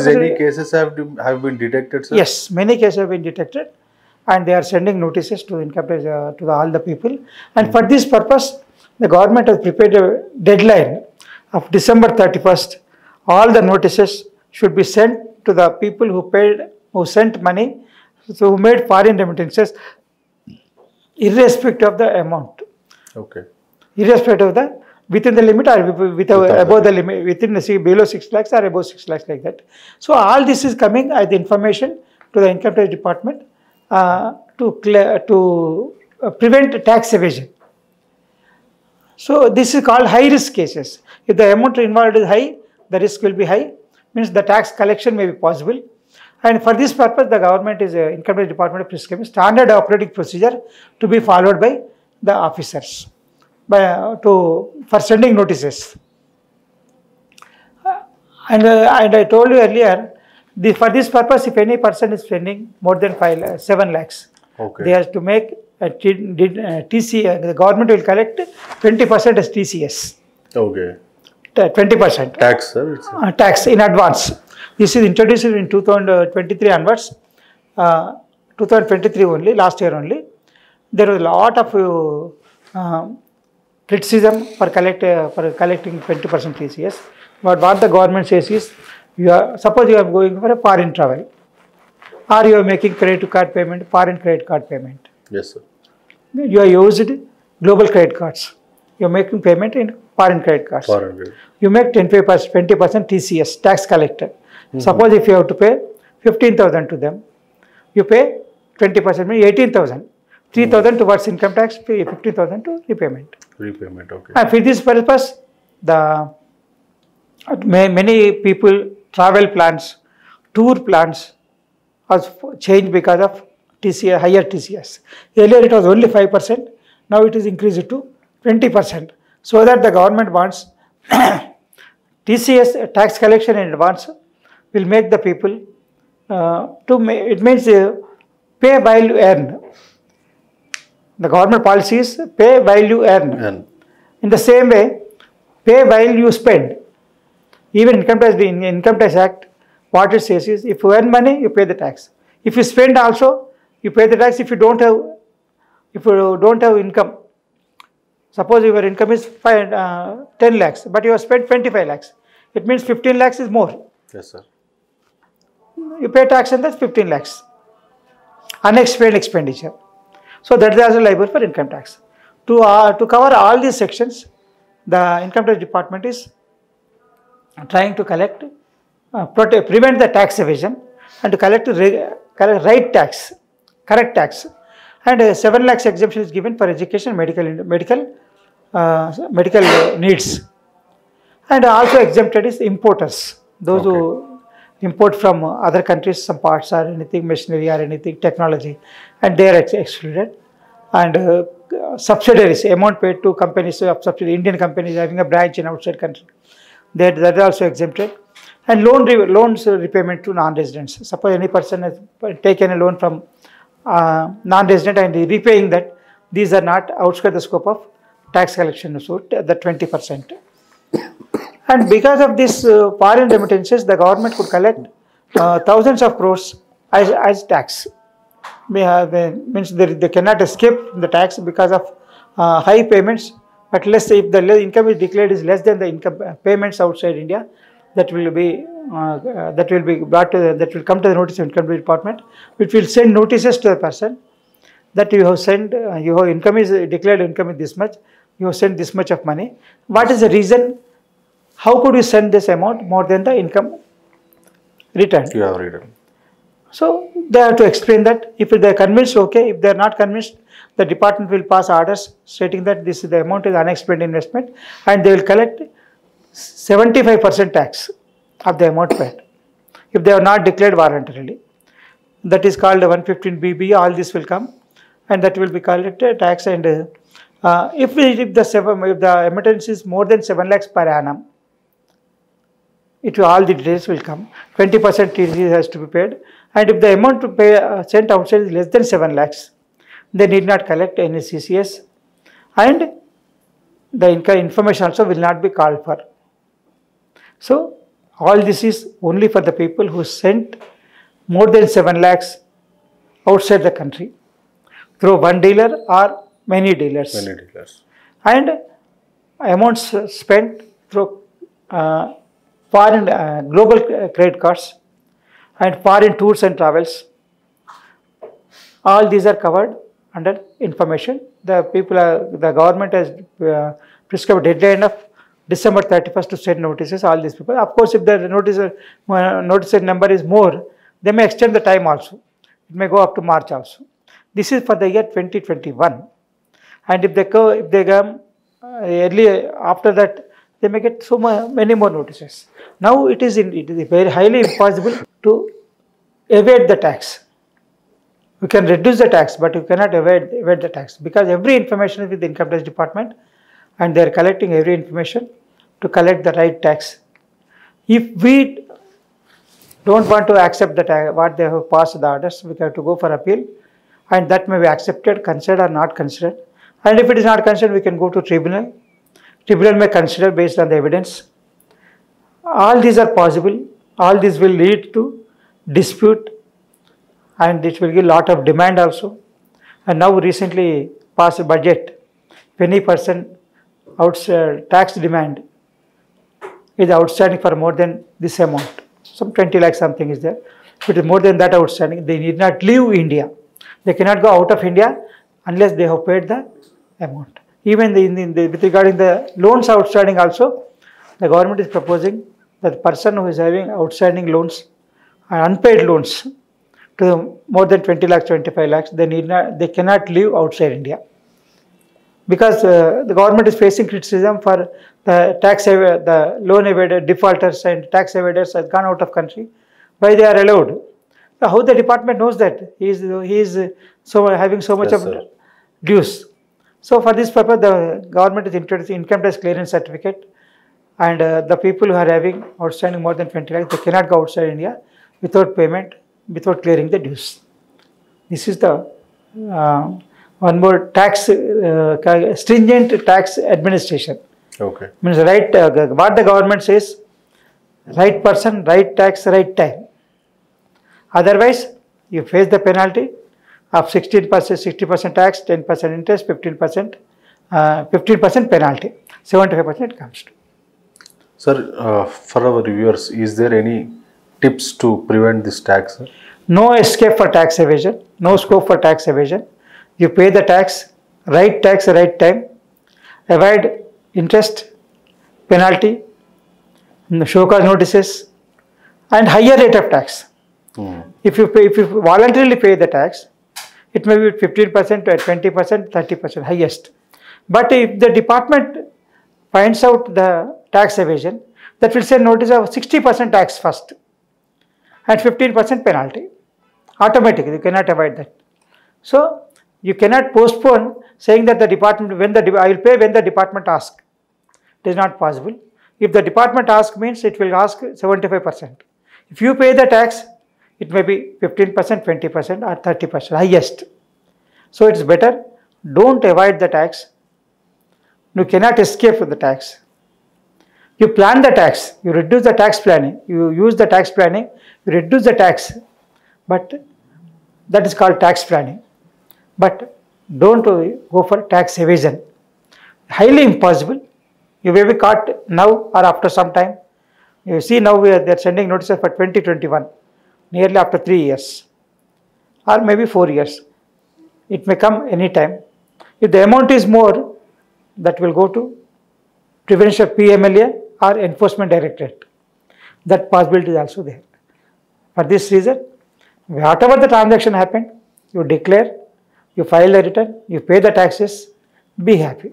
purpose. Any cases have been detected, sir? Yes, many cases have been detected, and they are sending notices to income tax to all the people. And for this purpose, the government has prepared a deadline of December 31st. All the notices should be sent to the people who sent money, so who made foreign remittances, irrespective of the amount. Okay. Irrespective of the within the limit or above the limit, within the below 6 lakhs or above 6 lakhs, like that. So all this is coming as information to the income tax department to prevent tax evasion. So this is called high risk cases. If the amount involved is high, the risk will be high, means the tax collection may be possible. And for this purpose, the government is income tax department prescribing standard operating procedure to be followed by the officers for sending notices. And I told you earlier, for this purpose, if any person is spending more than 7 lakhs, okay, they have to make TCS. The government will collect 20% as TCS. Okay. 20%. Tax, sir? Tax in advance. This is introduced in 2023 onwards. 2023 only, last year only. There was a lot of criticism for collecting 20% TCS. But what the government says is, suppose you are going for a foreign travel, or you are making credit card payment, foreign credit card payment. Yes, sir. You are used global credit cards. You are making payment in foreign credit cards. You make 20% TCS, tax collector. Suppose if you have to pay 15,000 to them, you pay 20%, means 18,000. 3,000 towards income tax, pay 15,000 to repayment. Repayment, okay. And for this purpose, many people travel plans, tour plans has changed because of TCS, higher TCS. Earlier it was only 5%, now it is increased to 20%. So that the government wants TCS, tax collection in advance, will make the people it means pay while you earn. The government policy is pay while you earn. In the same way, pay while you spend. Even in Income Tax Act, what it says is, if you earn money, you pay the tax. If you spend also, you pay the tax. If you don't have income, suppose your income is 10 lakhs, but you have spent 25 lakhs. It means 15 lakhs is more. Yes, sir. You pay tax on that 15 lakhs. Unexplained expenditure. So that is also liable for income tax. To cover all these sections, the Income Tax Department is trying to collect, prevent the tax evasion, and to collect right tax, correct tax. And 7 lakhs exemption is given for education, medical needs. And also exempted is importers, those who import from other countries some parts or anything, machinery or anything, technology, and they are excluded. And subsidiaries, amount paid to companies of subsidiary, Indian companies having a branch in outside country, that is also exempted. And loans repayment to non-residents. Suppose any person has taken a loan from non-resident and repaying that, these are not outside the scope of tax collection suit, the 20%. And because of this foreign remittances, the government could collect thousands of crores as tax. Means they cannot escape the tax because of high payments. But less, if the income is declared is less than the income payments outside India, that will come to the notice of Income Department, which will send notices to the person that you have sent, your income is declared income is this much, you have sent this much of money. What is the reason? How could you send this amount more than the income returned? You have returned. So they have to explain that. If they are convinced, okay. If they are not convinced, the department will pass orders stating that this is the amount is unexplained investment, and they will collect 75% tax of the amount paid if they are not declared voluntarily. That is called 115 BB. All this will come, and that will be collected tax. And if the remittance is more than 7 lakhs per annum, all the details will come. 20% TC has to be paid, and if the amount to pay sent outside is less than 7 lakhs, they need not collect any CCS, and the income information also will not be called for. So All this is only for the people who sent more than 7 lakhs outside the country through one dealer or many dealers. Many dealers. And amounts spent through foreign global credit cards and foreign tours and travels. All these are covered under information. The government has prescribed deadline of December 31st to send notices, all these people. Of course, if the notice number is more, they may extend the time also. It may go up to March also. This is for the year 2021. And if they come early after that, they may get many more notices. Now it is very highly impossible to evade the tax. You can reduce the tax, but you cannot evade the tax, because every information is with the Income Tax Department and they are collecting every information to collect the right tax. If we don't want to accept the tax, what they have passed the orders, we have to go for appeal, and that may be accepted, considered or not considered. And if it is not considered, we can go to tribunal. Tribunal may consider based on the evidence. All these are possible. All these will lead to dispute, and it will give lot of demand also. And now recently passed budget, if any person tax demand is outstanding for more than this amount, some 20 lakhs something is there. If it is more than that outstanding, they need not leave India. They cannot go out of India unless they have paid the amount. Even with regarding the loans outstanding also, the government is proposing that the person who is having outstanding loans and unpaid loans to more than 20 lakhs, 25 lakhs, they cannot live outside India. Because the government is facing criticism for the loan evader, defaulters and tax evaders has gone out of country. Why they are allowed? So how the department knows that he is having so much of dues? So for this purpose, the government is introducing income tax clearance certificate, and the people who are having outstanding more than 20 lakhs, they cannot go outside India without payment, without clearing the dues. This is the one more tax, stringent tax administration. Okay. Means right, what the government says, right person, right tax, right time. Otherwise, you face the penalty of 16%, 60% tax, 10% interest, 15% penalty, 75% comes to. Sir, for our viewers, is there any tips to prevent this tax? Sir? No escape for tax evasion, no scope for tax evasion. You pay the tax, right time, avoid interest, penalty, show cause notices, and higher rate of tax. If you voluntarily pay the tax, it may be 15% to 20%, 30% highest. But if the department finds out the tax evasion, that will send notice of 60% tax first and 15% penalty. Automatically, you cannot avoid that. So you cannot postpone saying that the department, I will pay when the department asks. It is not possible. If the department asks, means it will ask 75%. If you pay the tax, it may be 15%, 20% or 30% highest. So it's better, don't avoid the tax. You cannot escape from the tax. You plan the tax, you reduce the tax planning, you use the tax planning, you reduce the tax, but that is called tax planning. But don't go for tax evasion. Highly impossible. You may be caught now or after some time. You see now they are sending notices for 2021, nearly after 3 years or maybe 4 years. It may come any time. If the amount is more, that will go to prevention PMLA or Enforcement Directorate. That possibility is also there. For this reason, whatever the transaction happened, you declare, you file the return, you pay the taxes, be happy.